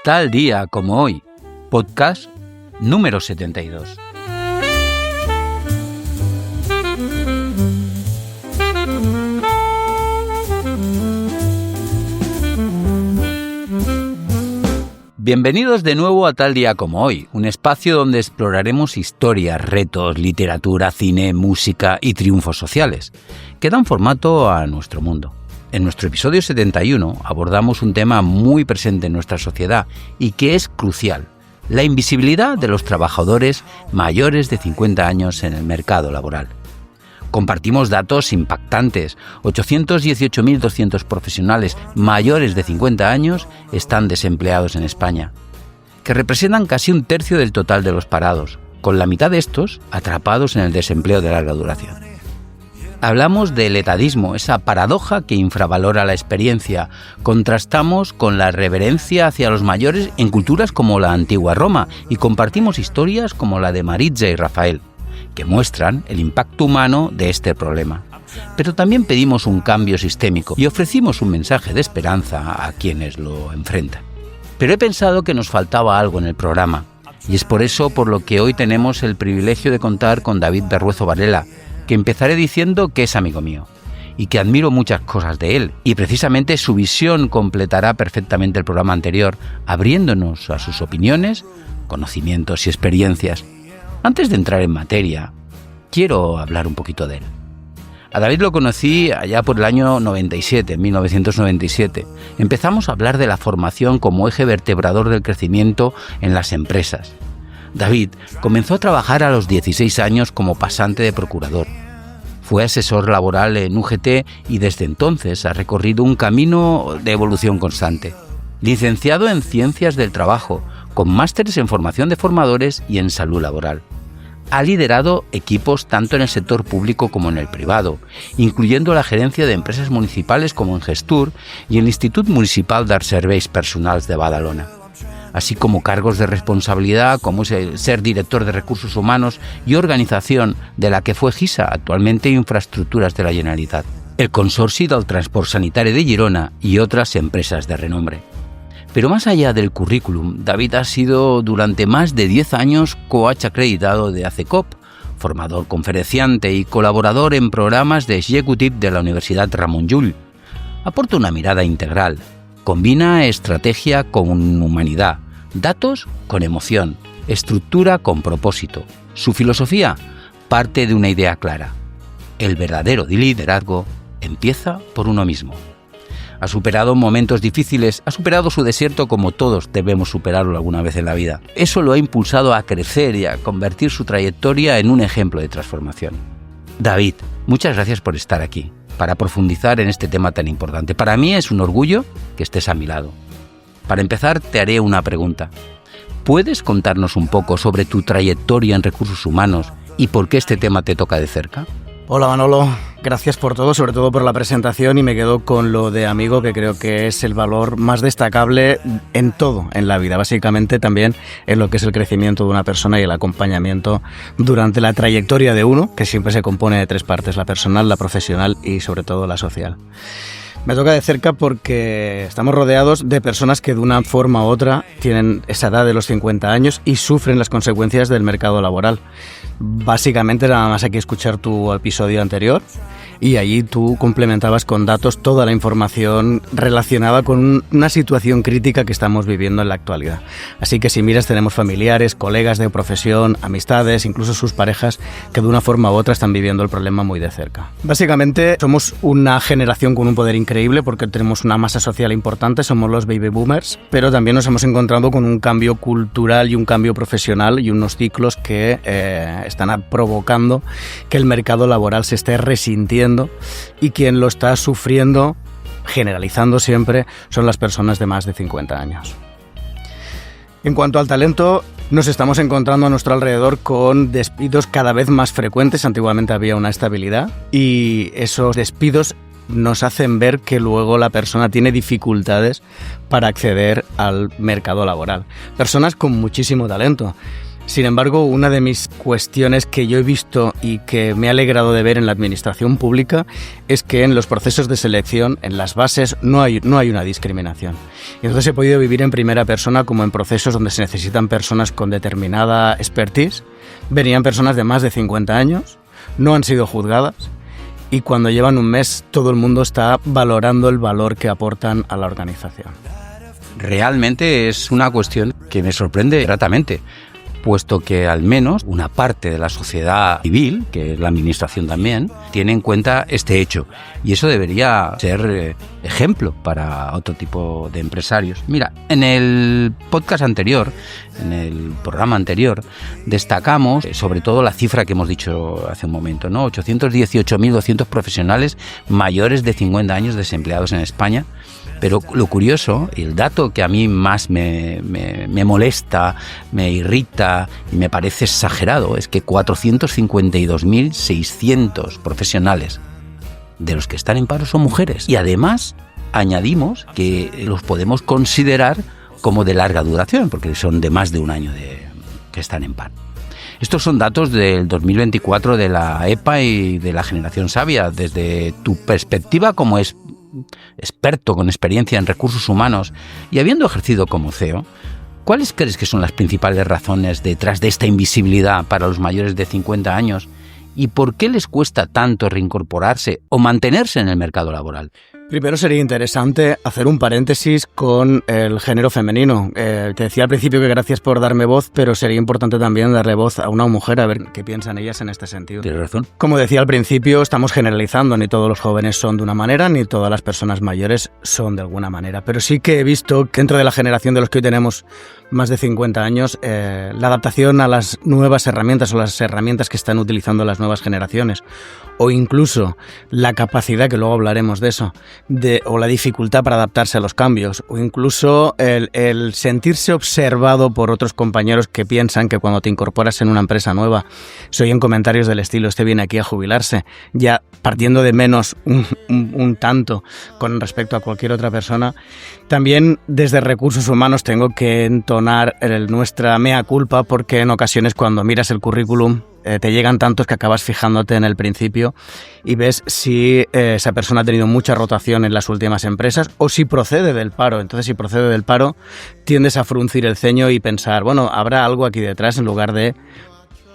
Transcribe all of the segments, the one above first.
Tal día como hoy, podcast número 72. Bienvenidos de nuevo a Tal día como hoy, un espacio donde exploraremos historias, retos, literatura, cine, música y triunfos sociales, que dan formato a nuestro mundo. En nuestro episodio 71 abordamos un tema muy presente en nuestra sociedad y que es crucial: la invisibilidad de los trabajadores mayores de 50 años en el mercado laboral. Compartimos datos impactantes. 818.200 profesionales mayores de 50 años están desempleados en España, que representan casi un tercio del total de los parados, con la mitad de estos atrapados en el desempleo de larga duración. Hablamos del etadismo, esa paradoja que infravalora la experiencia. Contrastamos con la reverencia hacia los mayores en culturas como la antigua Roma y compartimos historias como la de Maritza y Rafael, que muestran el impacto humano de este problema. Pero también pedimos un cambio sistémico y ofrecimos un mensaje de esperanza a quienes lo enfrentan. Pero he pensado que nos faltaba algo en el programa, y es por eso por lo que hoy tenemos el privilegio de contar con David Berruezo Varela, que empezaré diciendo que es amigo mío, y que admiro muchas cosas de él, y precisamente su visión completará perfectamente el programa anterior, abriéndonos a sus opiniones, conocimientos y experiencias. Antes de entrar en materia, quiero hablar un poquito de él. A David lo conocí allá por el año 1997. Empezamos a hablar de la formación como eje vertebrador del crecimiento en las empresas. David comenzó a trabajar a los 16 años como pasante de procurador. Fue asesor laboral en UGT y desde entonces ha recorrido un camino de evolución constante. Licenciado en Ciencias del Trabajo, con másteres en formación de formadores y en salud laboral. Ha liderado equipos tanto en el sector público como en el privado, incluyendo la gerencia de empresas municipales como en Gestur y el Institut Municipal d'Arts Serveis Personals de Badalona, así como cargos de responsabilidad como ser director de recursos humanos y organización de la que fue GISA, actualmente Infraestructuras de la Generalitat, el Consorci del Transport Sanitari de Girona y otras empresas de renombre. Pero más allá del currículum, David ha sido durante más de 10 años coach acreditado de ACECOP, formador conferenciante y colaborador en programas de Executive de la Universidad Ramon Llull. Aporta una mirada integral, combina estrategia con humanidad, datos con emoción, estructura con propósito. Su filosofía parte de una idea clara: el verdadero liderazgo empieza por uno mismo. Ha superado momentos difíciles, ha superado su desierto como todos debemos superarlo alguna vez en la vida. Eso lo ha impulsado a crecer y a convertir su trayectoria en un ejemplo de transformación. David, muchas gracias por estar aquí, para profundizar en este tema tan importante. Para mí es un orgullo que estés a mi lado. Para empezar, te haré una pregunta. ¿Puedes contarnos un poco sobre tu trayectoria en recursos humanos y por qué este tema te toca de cerca? Hola Manolo, gracias por todo, sobre todo por la presentación, y me quedo con lo de amigo, que creo que es el valor más destacable en todo en la vida, básicamente también en lo que es el crecimiento de una persona y el acompañamiento durante la trayectoria de uno, que siempre se compone de tres partes: la personal, la profesional y sobre todo la social. Me toca de cerca porque estamos rodeados de personas que de una forma u otra tienen esa edad de los 50 años y sufren las consecuencias del mercado laboral. Básicamente nada más hay que escuchar tu episodio anterior y allí tú complementabas con datos toda la información relacionada con una situación crítica que estamos viviendo en la actualidad. Así que si miras, tenemos familiares, colegas de profesión, amistades, incluso sus parejas, que de una forma u otra están viviendo el problema muy de cerca. Básicamente somos una generación con un poder increíble porque tenemos una masa social importante, somos los baby boomers, pero también nos hemos encontrado con un cambio cultural y un cambio profesional y unos ciclos que están provocando que el mercado laboral se esté resintiendo, y quien lo está sufriendo, generalizando siempre, son las personas de más de 50 años. En cuanto al talento, nos estamos encontrando a nuestro alrededor con despidos cada vez más frecuentes. Antiguamente había una estabilidad y esos despidos nos hacen ver que luego la persona tiene dificultades para acceder al mercado laboral. Personas con muchísimo talento. Sin embargo, una de mis cuestiones que yo he visto y que me ha alegrado de ver en la administración pública es que en los procesos de selección, en las bases, no hay una discriminación. Y entonces he podido vivir en primera persona como en procesos donde se necesitan personas con determinada expertise. Venían personas de más de 50 años, no han sido juzgadas y cuando llevan un mes todo el mundo está valorando el valor que aportan a la organización. Realmente es una cuestión que me sorprende gratamente, puesto que al menos una parte de la sociedad civil, que es la administración también, tiene en cuenta este hecho. Y eso debería ser ejemplo para otro tipo de empresarios. Mira, en el podcast anterior, en el programa anterior, destacamos sobre todo la cifra que hemos dicho hace un momento, ¿no? 818.200 profesionales mayores de 50 años desempleados en España. Pero lo curioso, y el dato que a mí más me molesta, me irrita y me parece exagerado, es que 452.600 profesionales de los que están en paro son mujeres. Y además añadimos que los podemos considerar como de larga duración, porque son de más de un año que están en paro. Estos son datos del 2024 de la EPA y de la Generación Sabia. Desde tu perspectiva como experto con experiencia en recursos humanos y habiendo ejercido como CEO, ¿cuáles crees que son las principales razones detrás de esta invisibilidad para los mayores de 50 años? ¿Y por qué les cuesta tanto reincorporarse o mantenerse en el mercado laboral? Primero sería interesante hacer un paréntesis con el género femenino. Te decía al principio que gracias por darme voz, pero sería importante también darle voz a una mujer, a ver qué piensan ellas en este sentido. Tienes razón. Como decía al principio, estamos generalizando, ni todos los jóvenes son de una manera, ni todas las personas mayores son de alguna manera. Pero sí que he visto que dentro de la generación de los que hoy tenemos más de 50 años, la adaptación a las nuevas herramientas o las herramientas que están utilizando las nuevas generaciones, o incluso la capacidad, que luego hablaremos de eso, o la dificultad para adaptarse a los cambios, o incluso el sentirse observado por otros compañeros que piensan que cuando te incorporas en una empresa nueva, se oyen comentarios del estilo, este viene aquí a jubilarse, ya partiendo de menos un tanto con respecto a cualquier otra persona. También desde recursos humanos tengo que entonar nuestra mea culpa, porque en ocasiones cuando miras el currículum te llegan tantos que acabas fijándote en el principio y ves si esa persona ha tenido mucha rotación en las últimas empresas o si procede del paro. Entonces, si procede del paro, tiendes a fruncir el ceño y pensar, bueno, habrá algo aquí detrás, en lugar de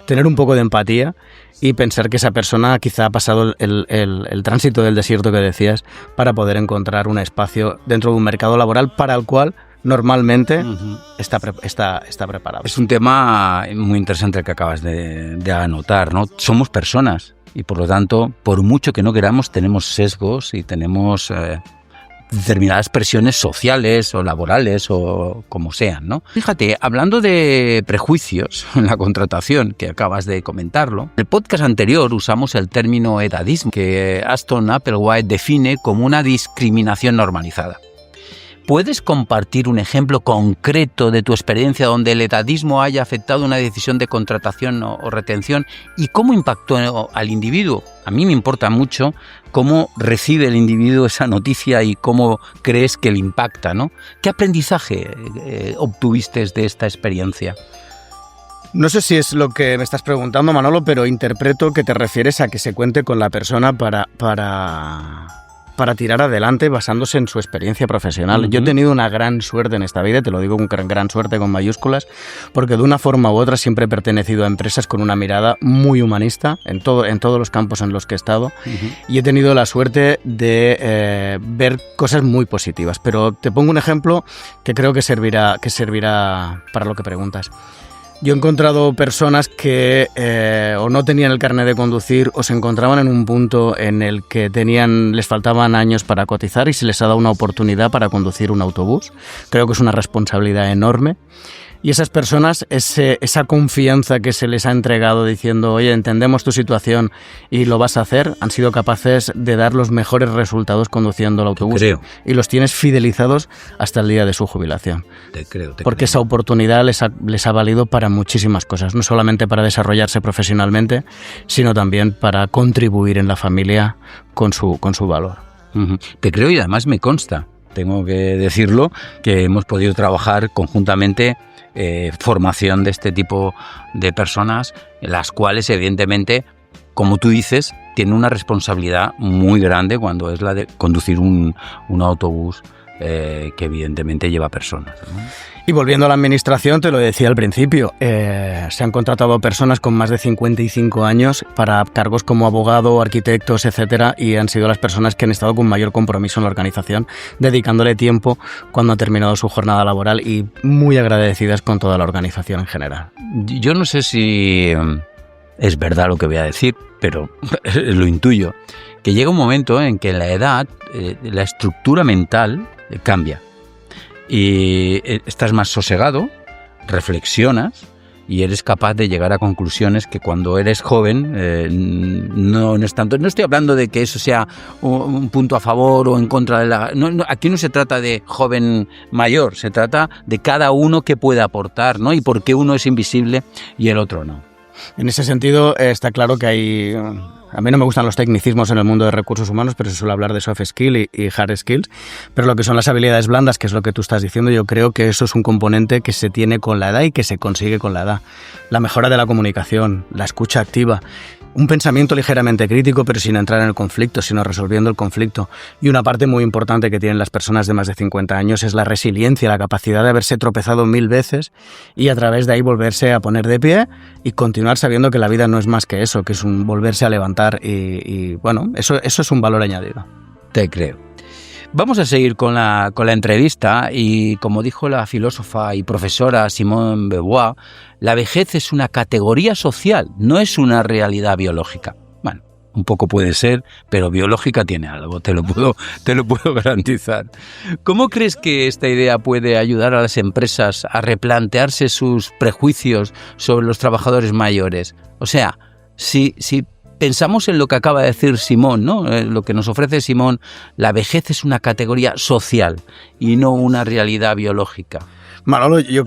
tener un poco de empatía y pensar que esa persona quizá ha pasado el tránsito del desierto que decías para poder encontrar un espacio dentro de un mercado laboral para el cual normalmente está preparado. Es un tema muy interesante el que acabas de anotar, ¿no? Somos personas y por lo tanto, por mucho que no queramos, tenemos sesgos y tenemos determinadas presiones sociales o laborales o como sean, ¿no? Fíjate, hablando de prejuicios en la contratación, que acabas de comentarlo, en el podcast anterior usamos el término edadismo, que Ashton Applewhite define como una discriminación normalizada. ¿Puedes compartir un ejemplo concreto de tu experiencia donde el edadismo haya afectado una decisión de contratación o retención y cómo impactó al individuo? A mí me importa mucho cómo recibe el individuo esa noticia y cómo crees que le impacta, ¿no? ¿Qué aprendizaje obtuviste de esta experiencia? No sé si es lo que me estás preguntando, Manolo, pero interpreto que te refieres a que se cuente con la persona para tirar adelante basándose en su experiencia profesional. Yo he tenido una gran suerte en esta vida, te lo digo con gran suerte con mayúsculas, porque de una forma u otra siempre he pertenecido a empresas con una mirada muy humanista en todos los campos en los que he estado, y he tenido la suerte de ver cosas muy positivas. Pero te pongo un ejemplo que creo que servirá para lo que preguntas. Yo he encontrado personas que o no tenían el carnet de conducir o se encontraban en un punto en el que les faltaban años para cotizar y se les ha dado una oportunidad para conducir un autobús. Creo que es una responsabilidad enorme. Y esas personas, esa confianza que se les ha entregado diciendo, oye, entendemos tu situación y lo vas a hacer, han sido capaces de dar los mejores resultados conduciendo el autobús. Te creo. Y los tienes fidelizados hasta el día de su jubilación. Te creo. Porque esa oportunidad les ha valido para muchísimas cosas, no solamente para desarrollarse profesionalmente, sino también para contribuir en la familia con su valor. Te creo y además me consta. tengo que decirlo, que hemos podido trabajar conjuntamente formación de este tipo de personas, las cuales evidentemente, como tú dices, tienen una responsabilidad muy grande cuando es la de conducir un autobús que evidentemente lleva personas, ¿no? Y volviendo a la administración, te lo decía al principio, se han contratado personas con más de 55 años para cargos como abogado, arquitectos, etcétera, y han sido las personas que han estado con mayor compromiso en la organización, dedicándole tiempo cuando ha terminado su jornada laboral y muy agradecidas con toda la organización en general. Yo no sé si es verdad lo que voy a decir, pero lo intuyo, que llega un momento en que la edad, la estructura mental cambia. Y estás más sosegado, reflexionas y eres capaz de llegar a conclusiones que cuando eres joven no es tanto. No estoy hablando de que eso sea un punto a favor o en contra de la... No, aquí no se trata de joven mayor, se trata de cada uno que puede aportar, ¿no? Y por qué uno es invisible y el otro no. En ese sentido está claro que hay... A mí no me gustan los tecnicismos en el mundo de recursos humanos, pero se suele hablar de soft skill y hard skills. Pero lo que son las habilidades blandas, que es lo que tú estás diciendo, yo creo que eso es un componente que se tiene con la edad y que se consigue con la edad. La mejora de la comunicación, la escucha activa, un pensamiento ligeramente crítico, pero sin entrar en el conflicto, sino resolviendo el conflicto. Y una parte muy importante que tienen las personas de más de 50 años es la resiliencia, la capacidad de haberse tropezado 1000 veces y a través de ahí volverse a poner de pie y continuar sabiendo que la vida no es más que eso, que es un volverse a levantar y bueno, eso es un valor añadido. Te creo. Vamos a seguir con la entrevista y, como dijo la filósofa y profesora Simone de Beauvoir, la vejez es una categoría social, no es una realidad biológica. Bueno, un poco puede ser, pero biológica tiene algo, te lo puedo garantizar. ¿Cómo crees que esta idea puede ayudar a las empresas a replantearse sus prejuicios sobre los trabajadores mayores? O sea, si pensamos en lo que acaba de decir Simón, ¿no? Lo que nos ofrece Simón, la vejez es una categoría social y no una realidad biológica. Manolo, yo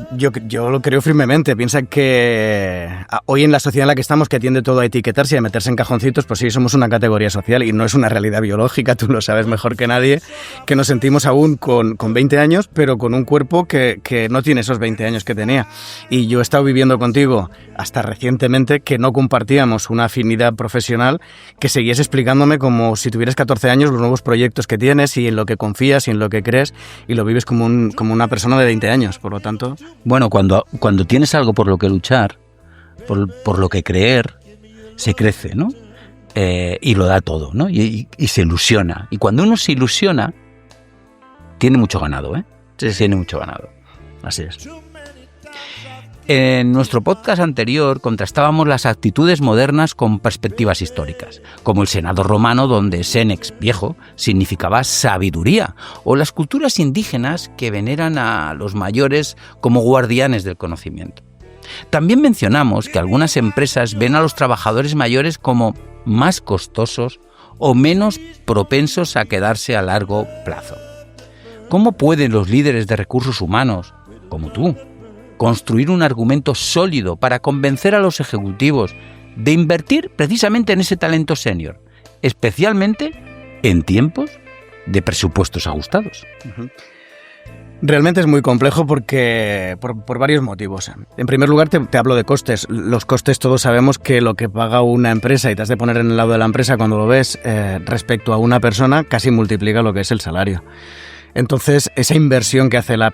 lo creo firmemente. Piensa que hoy en la sociedad en la que estamos, que tiende todo a etiquetarse y a meterse en cajoncitos, pues sí, somos una categoría social y no es una realidad biológica, tú lo sabes mejor que nadie, que nos sentimos aún con 20 años, pero con un cuerpo que no tiene esos 20 años que tenía. Y yo he estado viviendo contigo hasta recientemente que no compartíamos una afinidad profesional, que seguías explicándome como si tuvieras 14 años los nuevos proyectos que tienes y en lo que confías y en lo que crees y lo vives como una persona de 20 años. Por lo tanto... Bueno, cuando tienes algo por lo que luchar, por lo que creer, se crece, ¿no? Y lo da todo, ¿no? Y se ilusiona. Y cuando uno se ilusiona, tiene mucho ganado, ¿eh? Sí. Tiene mucho ganado. Así es. En nuestro podcast anterior contrastábamos las actitudes modernas con perspectivas históricas, como el Senado romano, donde senex, viejo, significaba sabiduría, o las culturas indígenas que veneran a los mayores como guardianes del conocimiento. También mencionamos que algunas empresas ven a los trabajadores mayores como más costosos o menos propensos a quedarse a largo plazo. ¿Cómo pueden los líderes de recursos humanos, como tú, construir un argumento sólido para convencer a los ejecutivos de invertir precisamente en ese talento senior, especialmente en tiempos de presupuestos ajustados? Realmente es muy complejo porque por varios motivos. En primer lugar, te hablo de costes. Los costes todos sabemos que lo que paga una empresa, y te has de poner en el lado de la empresa cuando lo ves, respecto a una persona, casi multiplica lo que es el salario. Entonces, esa inversión que hace la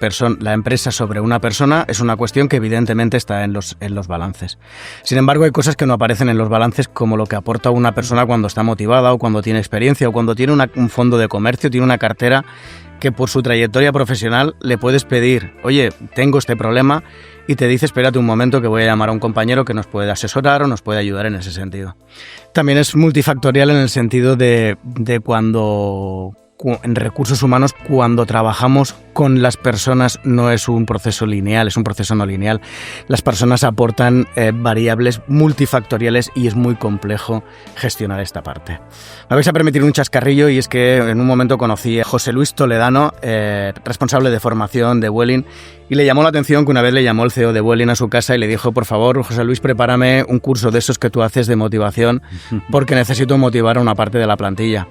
empresa sobre una persona es una cuestión que evidentemente está en los balances. Sin embargo, hay cosas que no aparecen en los balances, como lo que aporta una persona cuando está motivada o cuando tiene experiencia o cuando tiene un fondo de comercio, tiene una cartera que por su trayectoria profesional le puedes pedir, oye, tengo este problema, y te dice, espérate un momento que voy a llamar a un compañero que nos puede asesorar o nos puede ayudar en ese sentido. También es multifactorial en el sentido de cuando... en recursos humanos, cuando trabajamos con las personas no es un proceso lineal, es un proceso no lineal. Las personas aportan variables multifactoriales y es muy complejo gestionar esta parte. Me vais a permitir un chascarrillo, y es que en un momento conocí a José Luis Toledano, responsable de formación de Vueling, y le llamó la atención que una vez le llamó el CEO de Vueling a su casa y le dijo: por favor, José Luis, prepárame un curso de esos que tú haces de motivación, porque necesito motivar a una parte de la plantilla.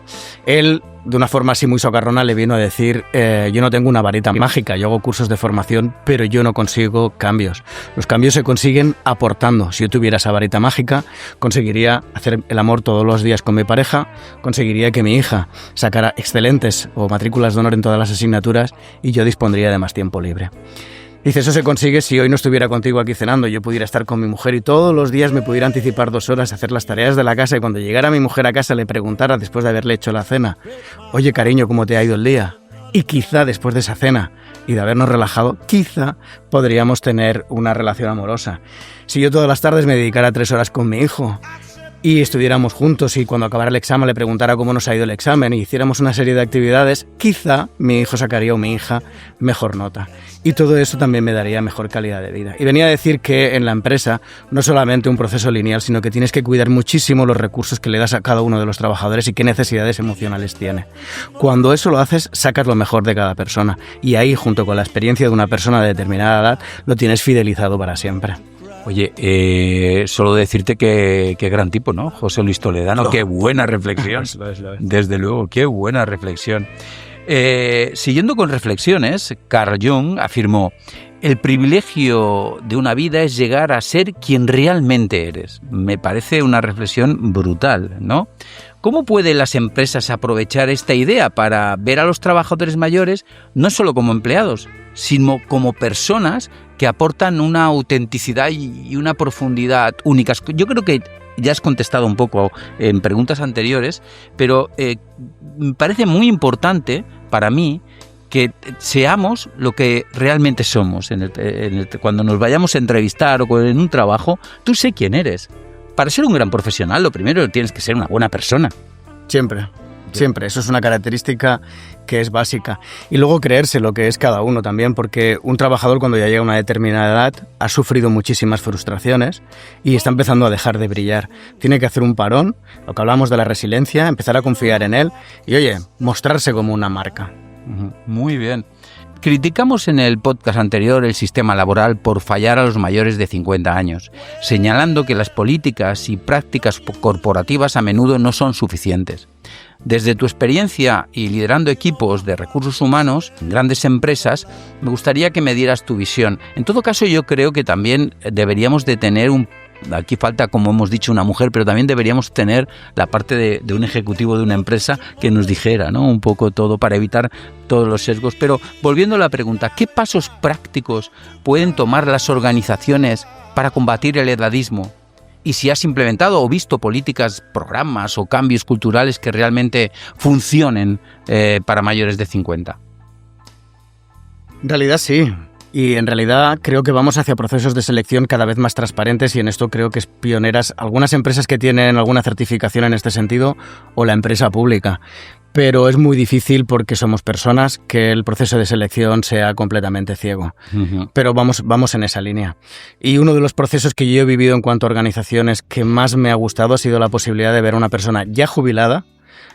Él, de una forma así muy socarrona, le vino a decir: yo no tengo una varita mágica, yo hago cursos de formación, pero yo no consigo cambios. Los cambios se consiguen aportando. Si yo tuviera esa varita mágica, conseguiría hacer el amor todos los días con mi pareja, conseguiría que mi hija sacara excelentes o matrículas de honor en todas las asignaturas, y yo dispondría de más tiempo libre. Dice, eso se consigue si hoy no estuviera contigo aquí cenando, yo pudiera estar con mi mujer y todos los días me pudiera anticipar 2 horas a hacer las tareas de la casa, y cuando llegara mi mujer a casa le preguntara, después de haberle hecho la cena: oye, cariño, ¿cómo te ha ido el día? Y quizá después de esa cena y de habernos relajado, quizá podríamos tener una relación amorosa. Si yo todas las tardes me dedicara 3 horas con mi hijo y estuviéramos juntos, y cuando acabara el examen le preguntara cómo nos ha ido el examen y hiciéramos una serie de actividades, quizá mi hijo sacaría, o mi hija, mejor nota. Y todo eso también me daría mejor calidad de vida. Y venía a decir que en la empresa no solamente un proceso lineal, sino que tienes que cuidar muchísimo los recursos que le das a cada uno de los trabajadores y qué necesidades emocionales tiene. Cuando eso lo haces, sacas lo mejor de cada persona, y ahí, junto con la experiencia de una persona de determinada edad, lo tienes fidelizado para siempre. Oye, solo decirte que gran tipo, ¿no? José Luis Toledano, no. Qué buena reflexión. Lo es. Desde luego, qué buena reflexión. Siguiendo con reflexiones, Carl Jung afirmó: el privilegio de una vida es llegar a ser quien realmente eres. Me parece una reflexión brutal, ¿no? ¿Cómo pueden las empresas aprovechar esta idea para ver a los trabajadores mayores no solo como empleados, sino como personas que aportan una autenticidad y una profundidad únicas? Yo creo que ya has contestado un poco en preguntas anteriores, pero me parece muy importante para mí que seamos lo que realmente somos. Cuando nos vayamos a entrevistar o en un trabajo, tú sé quién eres. Para ser un gran profesional, lo primero tienes que ser una buena persona. Siempre. Eso es una característica que es básica. Y luego creerse lo que es cada uno también, porque un trabajador, cuando ya llega a una determinada edad, ha sufrido muchísimas frustraciones y está empezando a dejar de brillar. Tiene que hacer un parón, lo que hablamos de la resiliencia, empezar a confiar en él y, oye, mostrarse como una marca. Muy bien. Criticamos en el podcast anterior el sistema laboral por fallar a los mayores de 50 años, señalando que las políticas y prácticas corporativas a menudo no son suficientes. Desde tu experiencia y liderando equipos de recursos humanos en grandes empresas, me gustaría que me dieras tu visión. En todo caso, yo creo que también deberíamos de tener aquí falta, como hemos dicho, una mujer, pero también deberíamos tener la parte de un ejecutivo de una empresa que nos dijera, ¿no?, un poco todo para evitar todos los sesgos. Pero volviendo a la pregunta, ¿qué pasos prácticos pueden tomar las organizaciones para combatir el edadismo? Y si has implementado o visto políticas, programas o cambios culturales que realmente funcionen para mayores de 50. En realidad sí. Y en realidad creo que vamos hacia procesos de selección cada vez más transparentes, y en esto creo que es pioneras algunas empresas que tienen alguna certificación en este sentido, o la empresa pública. Pero es muy difícil, porque somos personas, que el proceso de selección sea completamente ciego. Uh-huh. Pero vamos en esa línea. Y uno de los procesos que yo he vivido en cuanto a organizaciones que más me ha gustado ha sido la posibilidad de ver a una persona ya jubilada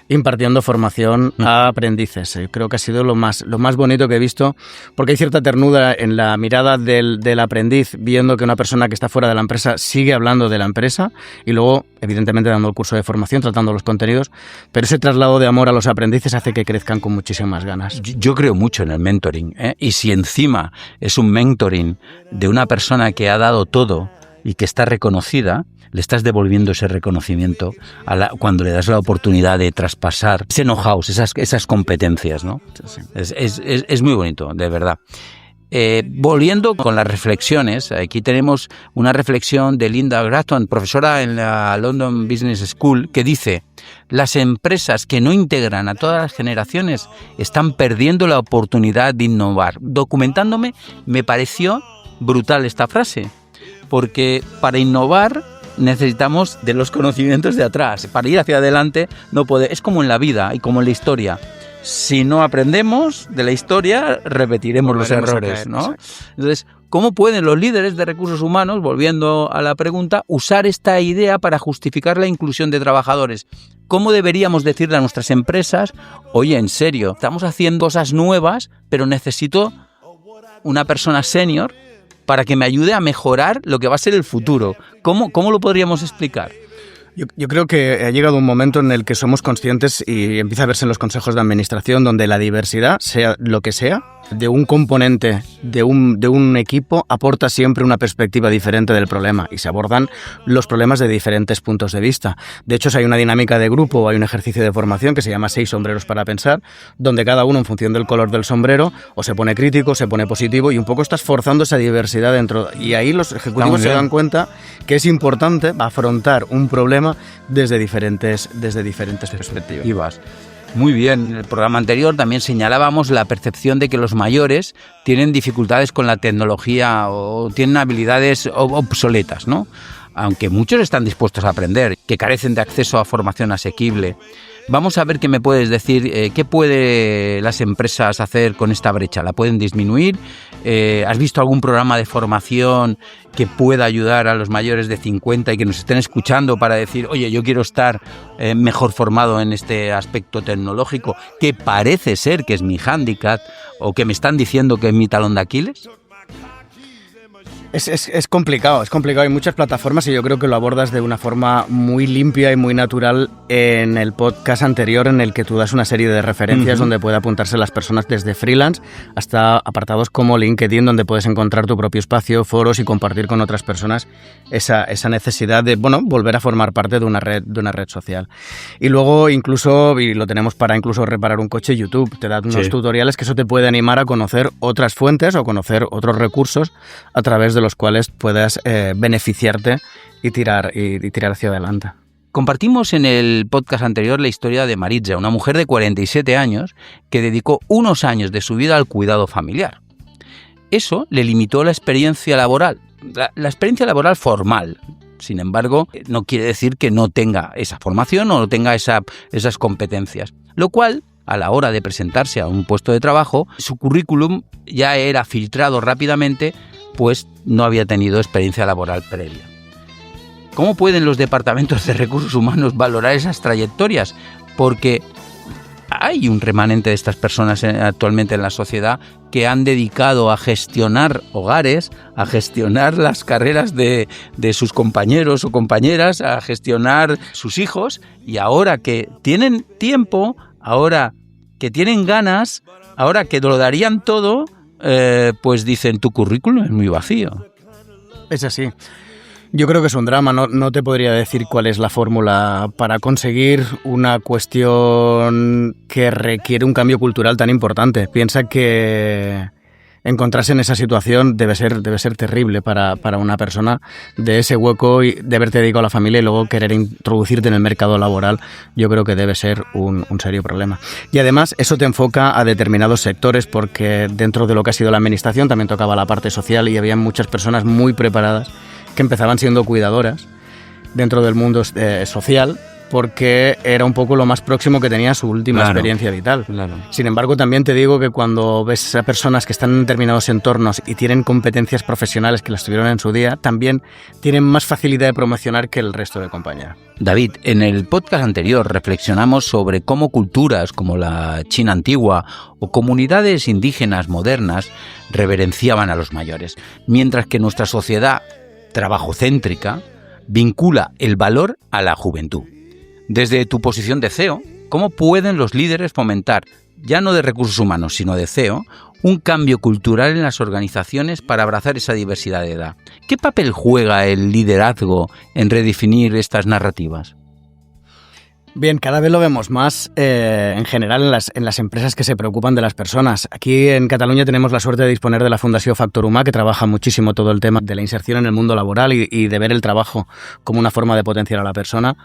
impartiendo formación a aprendices. Creo que ha sido lo más bonito que he visto, porque hay cierta ternura en la mirada del aprendiz, viendo que una persona que está fuera de la empresa sigue hablando de la empresa, y luego, evidentemente, dando el curso de formación, tratando los contenidos, pero ese traslado de amor a los aprendices hace que crezcan con muchísimas ganas. Yo creo mucho en el mentoring, y si encima es un mentoring de una persona que ha dado todo y que está reconocida, le estás devolviendo ese reconocimiento cuando le das la oportunidad de traspasar ese know-how, esas competencias, ¿no? Sí. Es muy bonito, de verdad. Volviendo con las reflexiones, aquí tenemos una reflexión de Linda Gratton, profesora en la London Business School, que dice: las empresas que no integran a todas las generaciones están perdiendo la oportunidad de innovar. Documentándome, me pareció brutal esta frase, porque para innovar necesitamos de los conocimientos de atrás. Para ir hacia adelante es como en la vida y como en la historia. si no aprendemos de la historia, repetiremos los errores, ¿no? Entonces, ¿cómo pueden los líderes de recursos humanos, volviendo a la pregunta, usar esta idea para justificar la inclusión de trabajadores? ¿Cómo deberíamos decirle a nuestras empresas, oye, en serio, estamos haciendo cosas nuevas, pero necesito una persona senior para que me ayude a mejorar lo que va a ser el futuro? ¿Cómo lo podríamos explicar? Yo creo que ha llegado un momento en el que somos conscientes y empieza a verse en los consejos de administración donde la diversidad, sea lo que sea, de un componente de un equipo aporta siempre una perspectiva diferente del problema y se abordan los problemas de diferentes puntos de vista. De hecho, si hay una dinámica de grupo o hay un ejercicio de formación que se llama 6 sombreros para pensar, donde cada uno en función del color del sombrero o se pone crítico, se pone positivo y un poco estás forzando esa diversidad dentro. Y ahí los ejecutivos se dan cuenta que es importante afrontar un problema desde diferentes perspectivas. Muy bien. En el programa anterior también señalábamos la percepción de que los mayores tienen dificultades con la tecnología o tienen habilidades obsoletas, ¿no? Aunque muchos están dispuestos a aprender, que carecen de acceso a formación asequible. Vamos a ver qué me puedes decir, qué pueden las empresas hacer con esta brecha. ¿La pueden disminuir? ¿Has visto algún programa de formación que pueda ayudar a los mayores de 50 y que nos estén escuchando para decir, oye, yo quiero estar mejor formado en este aspecto tecnológico, que parece ser que es mi hándicap o que me están diciendo que es mi talón de Aquiles? Es complicado. Hay muchas plataformas y yo creo que lo abordas de una forma muy limpia y muy natural en el podcast anterior en el que tú das una serie de referencias donde puede apuntarse las personas desde freelance hasta apartados como LinkedIn donde puedes encontrar tu propio espacio, foros y compartir con otras personas esa necesidad de, volver a formar parte de una red social. Y luego incluso, y lo tenemos para incluso reparar un coche, YouTube te da unos tutoriales que eso te puede animar a conocer otras fuentes o conocer otros recursos a través de los cuales puedas beneficiarte y tirar hacia adelante. Compartimos en el podcast anterior la historia de Maritza, una mujer de 47 años que dedicó unos años de su vida al cuidado familiar. Eso le limitó la experiencia laboral, la experiencia laboral formal. Sin embargo, no quiere decir que no tenga esa formación o no tenga esas competencias, lo cual, a la hora de presentarse a un puesto de trabajo, su currículum ya era filtrado rápidamente, pues no había tenido experiencia laboral previa. ¿Cómo pueden los departamentos de recursos humanos valorar esas trayectorias? Porque hay un remanente de estas personas actualmente en la sociedad que han dedicado a gestionar hogares, a gestionar las carreras de sus compañeros o compañeras, a gestionar sus hijos, y ahora que tienen tiempo, ahora que tienen ganas, ahora que lo darían todo, pues dicen, tu currículum es muy vacío. Es así. Yo creo que es un drama, no te podría decir cuál es la fórmula para conseguir una cuestión que requiere un cambio cultural tan importante. Piensa que encontrarse en esa situación debe ser terrible para una persona de ese hueco y de haberte dedicado a la familia y luego querer introducirte en el mercado laboral. Yo creo que debe ser un serio problema. Y además eso te enfoca a determinados sectores porque dentro de lo que ha sido la administración también tocaba la parte social y había muchas personas muy preparadas que empezaban siendo cuidadoras dentro del mundo social porque era un poco lo más próximo que tenía a su última experiencia vital. Claro. Sin embargo, también te digo que cuando ves a personas que están en determinados entornos y tienen competencias profesionales que las tuvieron en su día, también tienen más facilidad de promocionar que el resto de compañeros. David, en el podcast anterior reflexionamos sobre cómo culturas como la China antigua o comunidades indígenas modernas reverenciaban a los mayores, mientras que nuestra sociedad trabajocéntrica vincula el valor a la juventud. Desde tu posición de CEO, ¿cómo pueden los líderes fomentar, ya no de recursos humanos, sino de CEO, un cambio cultural en las organizaciones para abrazar esa diversidad de edad? ¿Qué papel juega el liderazgo en redefinir estas narrativas? Bien, cada vez lo vemos más en general en las empresas que se preocupan de las personas. Aquí en Cataluña tenemos la suerte de disponer de la Fundació Factor Humà, que trabaja muchísimo todo el tema de la inserción en el mundo laboral y de ver el trabajo como una forma de potenciar a la persona.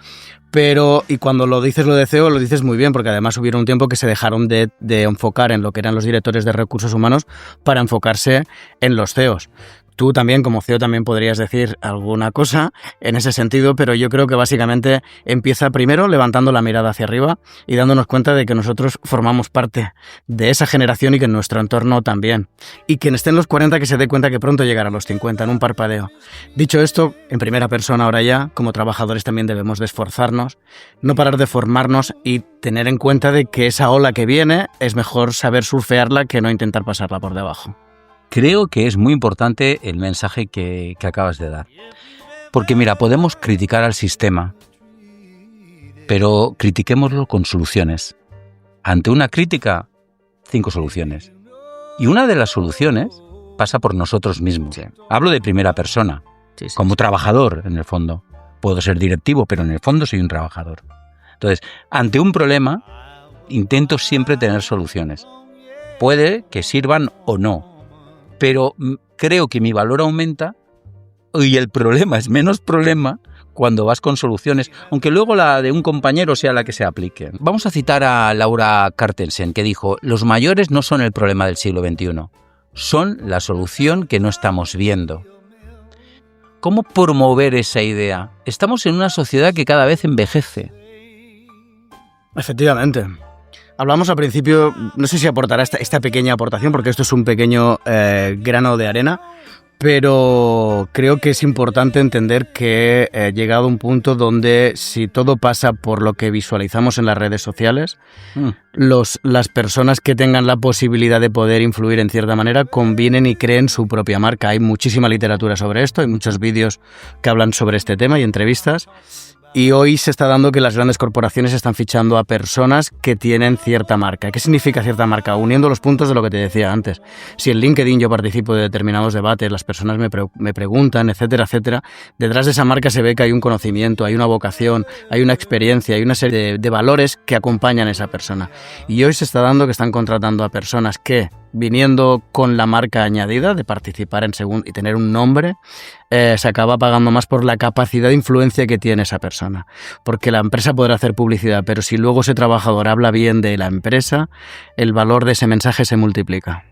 Pero, y cuando lo dices lo de CEO, lo dices muy bien, porque además hubieron un tiempo que se dejaron de enfocar en lo que eran los directores de recursos humanos para enfocarse en los CEOs. Tú también, como CEO, también podrías decir alguna cosa en ese sentido, pero yo creo que básicamente empieza primero levantando la mirada hacia arriba y dándonos cuenta de que nosotros formamos parte de esa generación y que en nuestro entorno también. Y quien esté en los 40 que se dé cuenta que pronto llegará a los 50 en un parpadeo. Dicho esto, en primera persona ahora ya, como trabajadores también debemos de esforzarnos, no parar de formarnos y tener en cuenta de que esa ola que viene es mejor saber surfearla que no intentar pasarla por debajo. Creo que es muy importante el mensaje que acabas de dar. Porque mira, podemos criticar al sistema, pero critiquémoslo con soluciones. Ante una crítica, 5 soluciones. Y una de las soluciones pasa por nosotros mismos. Sí. Hablo de primera persona, como trabajador en el fondo. Puedo ser directivo, pero en el fondo soy un trabajador. Entonces, ante un problema, intento siempre tener soluciones. Puede que sirvan o no, pero creo que mi valor aumenta y el problema es menos problema cuando vas con soluciones, aunque luego la de un compañero sea la que se aplique. Vamos a citar a Laura Carstensen, que dijo: los mayores no son el problema del siglo XXI, son la solución que no estamos viendo. ¿Cómo promover esa idea? Estamos en una sociedad que cada vez envejece. Efectivamente. Hablamos al principio, no sé si aportará esta pequeña aportación, porque esto es un pequeño grano de arena, pero creo que es importante entender que llegado a un punto donde si todo pasa por lo que visualizamos en las redes sociales, las personas que tengan la posibilidad de poder influir en cierta manera convienen y creen su propia marca. Hay muchísima literatura sobre esto, hay muchos vídeos que hablan sobre este tema y entrevistas. Y hoy se está dando que las grandes corporaciones están fichando a personas que tienen cierta marca. ¿Qué significa cierta marca? Uniendo los puntos de lo que te decía antes. Si en LinkedIn yo participo de determinados debates, las personas me preguntan, etcétera, etcétera, detrás de esa marca se ve que hay un conocimiento, hay una vocación, hay una experiencia, hay una serie de valores que acompañan a esa persona. Y hoy se está dando que están contratando a personas que, viniendo con la marca añadida de participar en y tener un nombre, se acaba pagando más por la capacidad de influencia que tiene esa persona. Porque la empresa podrá hacer publicidad, pero si luego ese trabajador habla bien de la empresa, el valor de ese mensaje se multiplica.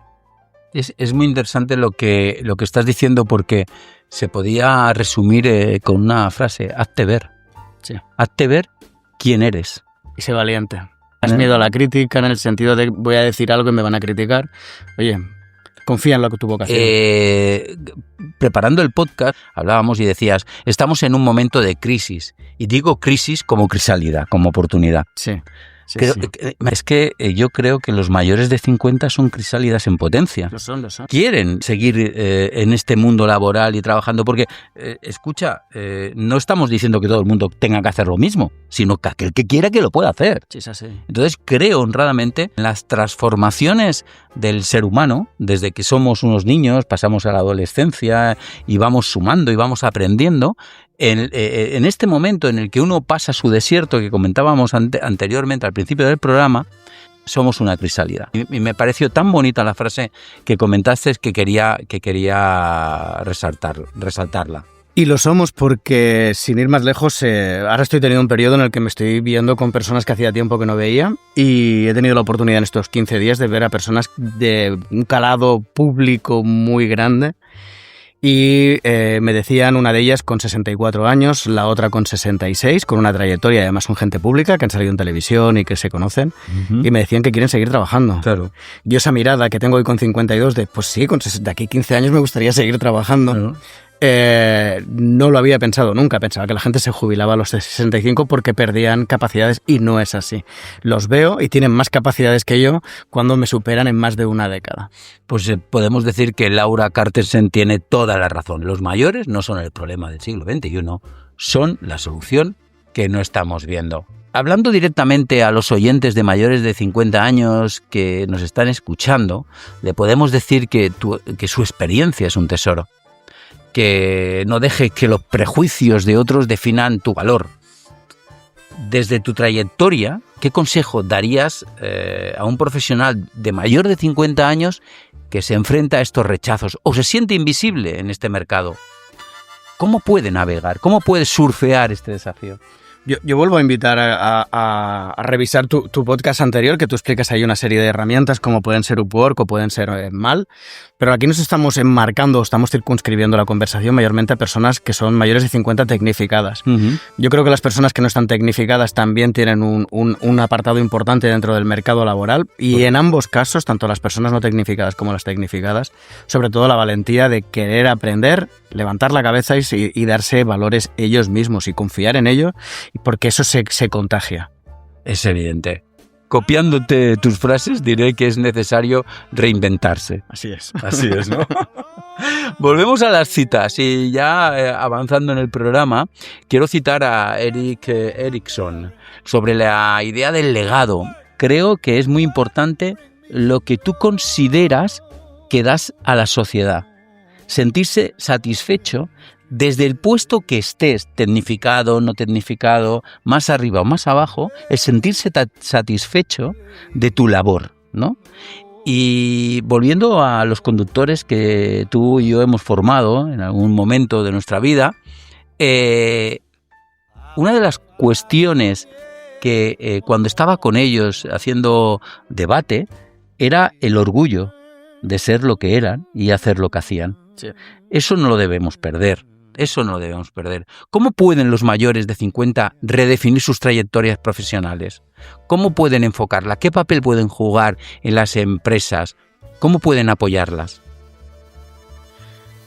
Es muy interesante lo que estás diciendo, porque se podía resumir con una frase: hazte ver. Sí. Hazte ver quién eres. Y sé valiente. Has miedo a la crítica en el sentido de voy a decir algo y me van a criticar. Oye, confía en lo que tu vocación. Preparando el podcast hablábamos y decías: estamos en un momento de crisis. Y digo crisis como crisálida, como oportunidad. Sí. Es que yo creo que los mayores de 50 son crisálidas en potencia. Lo son. Quieren seguir en este mundo laboral y trabajando, porque, escucha, no estamos diciendo que todo el mundo tenga que hacer lo mismo, sino que aquel que quiera que lo pueda hacer. Sí, es así. Entonces creo honradamente en las transformaciones del ser humano, desde que somos unos niños, pasamos a la adolescencia y vamos sumando y vamos aprendiendo. En este momento en el que uno pasa su desierto, que comentábamos anteriormente al principio del programa, somos una crisálida. Y me pareció tan bonita la frase que comentaste que quería resaltarla. Y lo somos porque, sin ir más lejos, ahora estoy teniendo un periodo en el que me estoy viendo con personas que hacía tiempo que no veía, y he tenido la oportunidad en estos 15 días de ver a personas de un calado público muy grande. Y me decían, una de ellas con 64 años, la otra con 66, con una trayectoria, además son gente pública que han salido en televisión y que se conocen, y me decían que quieren seguir trabajando. Claro. Yo esa mirada que tengo hoy con 52 de, pues sí, de aquí 15 años me gustaría seguir trabajando. Claro. No lo había pensado nunca. Pensaba que la gente se jubilaba a los 65 porque perdían capacidades, y no es así. Los veo y tienen más capacidades que yo cuando me superan en más de una década. Pues podemos decir que Laura Carstensen tiene toda la razón. Los mayores no son el problema del siglo XXI, son la solución que no estamos viendo. Hablando directamente a los oyentes de mayores de 50 años que nos están escuchando, le podemos decir que su experiencia es un tesoro. Que no deje que los prejuicios de otros definan tu valor. Desde tu trayectoria, ¿qué consejo darías a un profesional de mayor de 50 años que se enfrenta a estos rechazos o se siente invisible en este mercado? ¿Cómo puede navegar? ¿Cómo puede surfear este desafío? Yo vuelvo a invitar a revisar tu podcast anterior, que tú explicas ahí una serie de herramientas como pueden ser Upwork o pueden ser Mal, pero aquí nos estamos enmarcando, estamos circunscribiendo la conversación mayormente a personas que son mayores de 50 tecnificadas. Uh-huh. Yo creo que las personas que no están tecnificadas también tienen un apartado importante dentro del mercado laboral y en ambos casos, tanto las personas no tecnificadas como las tecnificadas, sobre todo la valentía de querer aprender, levantar la cabeza y darse valores ellos mismos y confiar en ello, porque eso se contagia. Es evidente. Copiándote tus frases, diré que es necesario reinventarse. Así es. Así es, ¿no? Volvemos a las citas y ya avanzando en el programa, quiero citar a Erik Erikson sobre la idea del legado. Creo que es muy importante lo que tú consideras que das a la sociedad. Sentirse satisfecho desde el puesto que estés, tecnificado, no tecnificado, más arriba o más abajo, el sentirse satisfecho de tu labor, ¿no? Y volviendo a los conductores que tú y yo hemos formado en algún momento de nuestra vida, una de las cuestiones que cuando estaba con ellos haciendo debate era el orgullo de ser lo que eran y hacer lo que hacían. Sí. Eso no lo debemos perder. Eso no lo debemos perder. ¿Cómo pueden los mayores de 50 redefinir sus trayectorias profesionales? ¿Cómo pueden enfocarla? ¿Qué papel pueden jugar en las empresas? ¿Cómo pueden apoyarlas?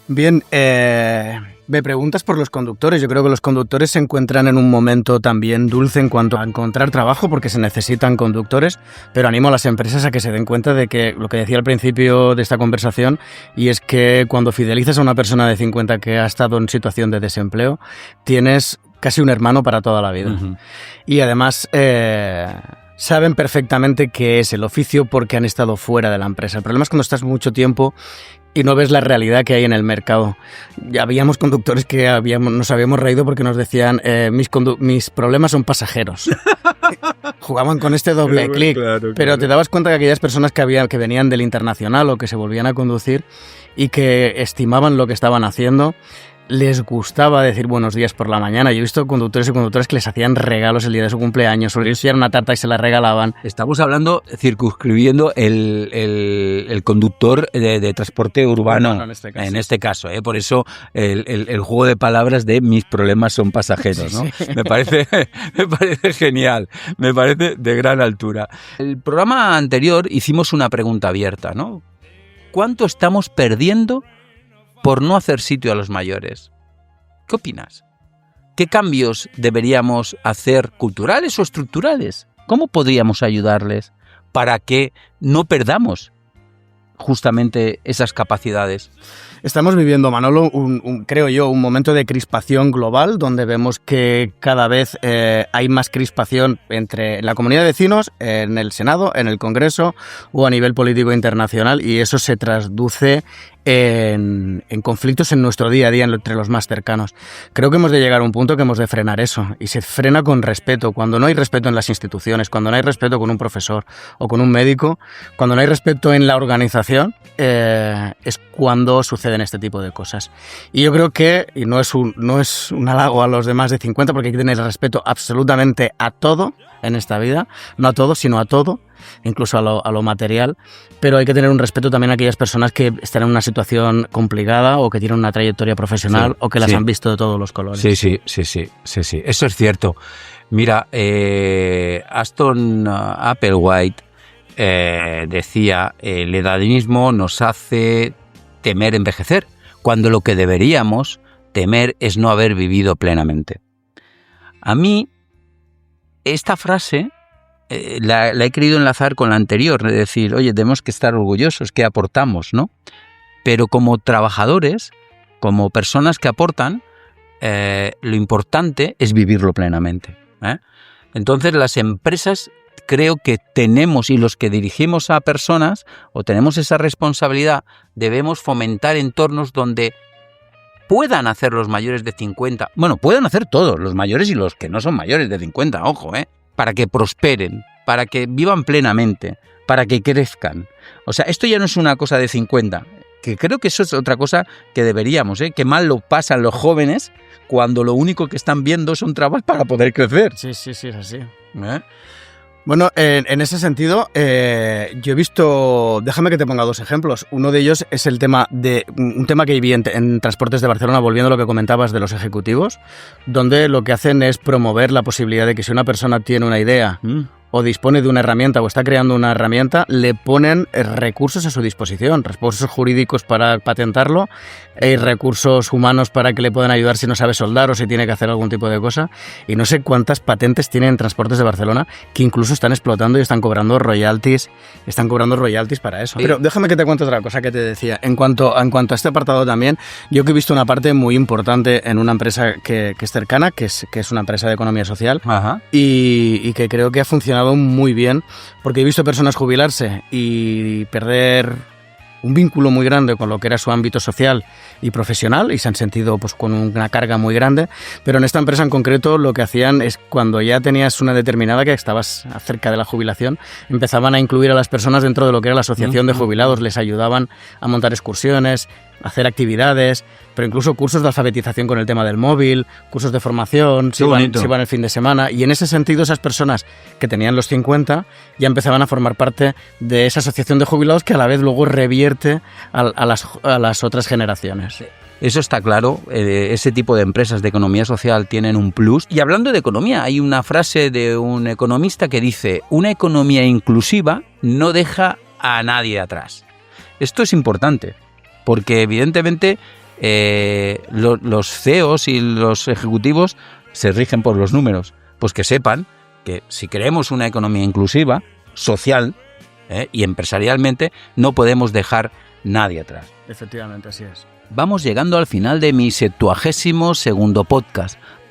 Bien, me preguntas por los conductores. Yo creo que los conductores se encuentran en un momento también dulce en cuanto a encontrar trabajo porque se necesitan conductores, pero animo a las empresas a que se den cuenta de que lo que decía al principio de esta conversación, y es que cuando fidelizas a una persona de 50 que ha estado en situación de desempleo, tienes casi un hermano para toda la vida. Uh-huh. Y además saben perfectamente qué es el oficio porque han estado fuera de la empresa. El problema es cuando estás mucho tiempo y no ves la realidad que hay en el mercado. Ya habíamos conductores que nos habíamos reído porque nos decían mis problemas son pasajeros. Jugaban con este doble clic, claro. Pero te dabas cuenta que aquellas personas que venían del internacional o que se volvían a conducir y que estimaban lo que estaban haciendo, les gustaba decir buenos días por la mañana. Yo he visto conductores y conductoras que les hacían regalos el día de su cumpleaños, o les hicieron una tarta y se la regalaban. Estamos hablando, circunscribiendo el conductor de transporte urbano, no, en este caso. Por eso el juego de palabras de mis problemas son pasajeros, ¿no? Sí. Me parece genial, me parece de gran altura. El programa anterior hicimos una pregunta abierta, ¿no? ¿Cuánto estamos perdiendo por no hacer sitio a los mayores? ¿Qué opinas? ¿Qué cambios deberíamos hacer, culturales o estructurales? ¿Cómo podríamos ayudarles para que no perdamos justamente esas capacidades? Estamos viviendo, Manolo, creo yo, un momento de crispación global donde vemos que cada vez hay más crispación entre la comunidad de vecinos, en el Senado, en el Congreso o a nivel político internacional, y eso se traduce en conflictos en nuestro día a día entre los más cercanos. Creo que hemos de llegar a un punto que hemos de frenar eso, y se frena con respeto. Cuando no hay respeto en las instituciones, cuando no hay respeto con un profesor o con un médico, cuando no hay respeto en la organización, es cuando suceden este tipo de cosas. Y yo creo que, y no es un halago a los demás de 50, porque hay que tener respeto absolutamente a todo en esta vida, no a todo, sino a todo, incluso a lo material, pero hay que tener un respeto también a aquellas personas que están en una situación complicada o que tienen una trayectoria profesional, sí, o que las han visto de todos los colores. Sí, eso es cierto. Mira, Aston Applewhite decía, el edadismo nos hace temer envejecer, cuando lo que deberíamos temer es no haber vivido plenamente. A mí, esta frase la he querido enlazar con la anterior, es decir, oye, tenemos que estar orgullosos, ¿qué aportamos, no? Pero como trabajadores, como personas que aportan, lo importante es vivirlo plenamente, ¿eh? Entonces, las empresas creo que tenemos, y los que dirigimos a personas, o tenemos esa responsabilidad, debemos fomentar entornos donde puedan hacer los mayores de 50, bueno, puedan hacer todos, los mayores y los que no son mayores de 50, ojo, para que prosperen, para que vivan plenamente, para que crezcan. O sea, esto ya no es una cosa de 50, Que creo que eso es otra cosa que deberíamos, ¿eh? Qué mal lo pasan los jóvenes cuando lo único que están viendo son trabas para poder crecer. Sí, es así. Bueno, en ese sentido, yo he visto, déjame que te ponga 2 ejemplos. Uno de ellos es un tema que vi en Transportes de Barcelona, volviendo a lo que comentabas de los ejecutivos, donde lo que hacen es promover la posibilidad de que si una persona tiene una idea o dispone de una herramienta o está creando una herramienta, le ponen recursos a su disposición, recursos jurídicos para patentarlo y recursos humanos para que le puedan ayudar si no sabe soldar o si tiene que hacer algún tipo de cosa. Y no sé cuántas patentes tienen Transportes de Barcelona que incluso están explotando y están cobrando royalties para eso. Pero déjame que te cuente otra cosa que te decía. En cuanto a este apartado también, yo que he visto una parte muy importante en una empresa que es cercana, que es una empresa de economía social. Ajá. Y que creo que ha funcionado muy bien, porque he visto personas jubilarse y perder un vínculo muy grande con lo que era su ámbito social y profesional y se han sentido pues con una carga muy grande, pero en esta empresa en concreto lo que hacían es cuando ya tenías una determinada que estabas cerca de la jubilación, empezaban a incluir a las personas dentro de lo que era la asociación de jubilados, les ayudaban a montar excursiones, hacer actividades, pero incluso cursos de alfabetización con el tema del móvil, cursos de formación, se iban el fin de semana, y en ese sentido esas personas que tenían los 50 ya empezaban a formar parte de esa asociación de jubilados que a la vez luego revierte a las otras generaciones. Eso está claro, ese tipo de empresas de economía social tienen un plus. Y hablando de economía, hay una frase de un economista que dice: una economía inclusiva no deja a nadie atrás. Esto es importante, porque evidentemente los CEOs y los ejecutivos se rigen por los números. Pues que sepan que si queremos una economía inclusiva, social y empresarialmente, no podemos dejar nadie atrás. Efectivamente, así es. Vamos llegando al final de mi 72º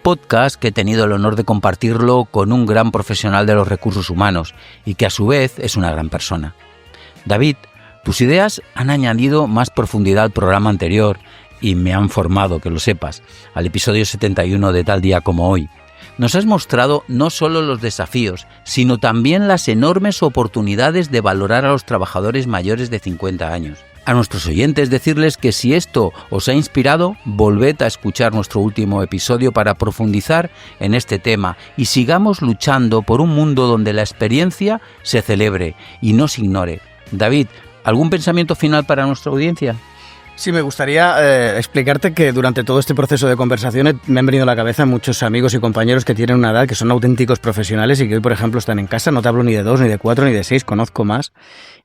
podcast que he tenido el honor de compartirlo con un gran profesional de los recursos humanos y que a su vez es una gran persona. David, tus ideas han añadido más profundidad al programa anterior y me han formado, que lo sepas, al episodio 71 de Tal Día Como Hoy. Nos has mostrado no solo los desafíos, sino también las enormes oportunidades de valorar a los trabajadores mayores de 50 años. A nuestros oyentes decirles que si esto os ha inspirado, volved a escuchar nuestro último episodio para profundizar en este tema y sigamos luchando por un mundo donde la experiencia se celebre y no se ignore. David, ¿algún pensamiento final para nuestra audiencia? Sí, me gustaría explicarte que durante todo este proceso de conversaciones me han venido a la cabeza muchos amigos y compañeros que tienen una edad, que son auténticos profesionales y que hoy, por ejemplo, están en casa. No te hablo ni de 2, ni de 4, ni de 6, conozco más.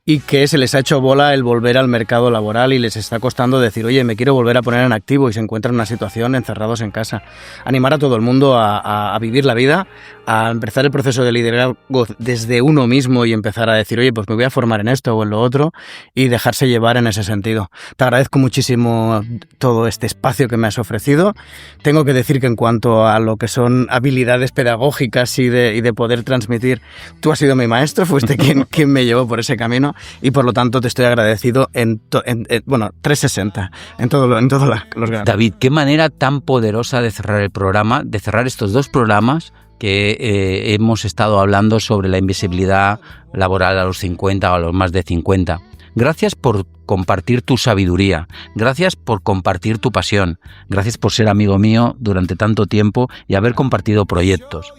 Y que se les ha hecho bola el volver al mercado laboral y les está costando decir, oye, me quiero volver a poner en activo, y se encuentran en una situación encerrados en casa. Animar a todo el mundo a vivir la vida, a empezar el proceso de liderazgo desde uno mismo y empezar a decir, oye, pues me voy a formar en esto o en lo otro, y dejarse llevar en ese sentido. Te agradezco muchísimo todo este espacio que me has ofrecido. Tengo que decir que en cuanto a lo que son habilidades pedagógicas y de poder transmitir, tú has sido mi maestro, fuiste quien me llevó por ese camino. Y por lo tanto te estoy agradecido en 360, en todos los grandes. David, qué manera tan poderosa de cerrar el programa, de cerrar estos 2 programas que hemos estado hablando sobre la invisibilidad laboral a los 50 o a los más de 50. Gracias por compartir tu sabiduría, gracias por compartir tu pasión, gracias por ser amigo mío durante tanto tiempo y haber compartido proyectos.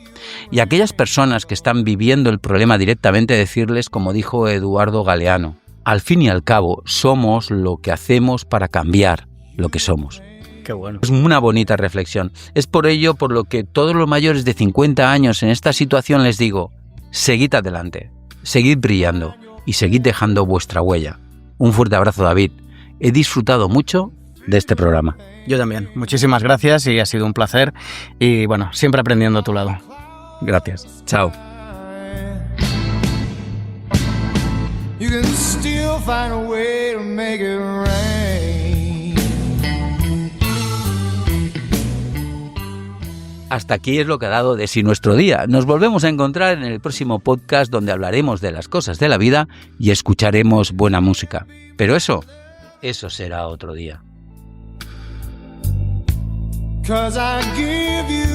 Y a aquellas personas que están viviendo el problema directamente, decirles, como dijo Eduardo Galeano, al fin y al cabo somos lo que hacemos para cambiar lo que somos. Qué bueno. Es una bonita reflexión. Es por ello por lo que todos los mayores de 50 años en esta situación les digo, seguid adelante, seguid brillando y seguid dejando vuestra huella. Un fuerte abrazo, David. He disfrutado mucho de este programa. Yo también. Muchísimas gracias y ha sido un placer. Y bueno, siempre aprendiendo a tu lado. Gracias. Chao. You can still find a way to make it rain. Hasta aquí es lo que ha dado de sí nuestro día. Nos volvemos a encontrar en el próximo podcast, donde hablaremos de las cosas de la vida y escucharemos buena música. Pero eso será otro día. 'Cause I give you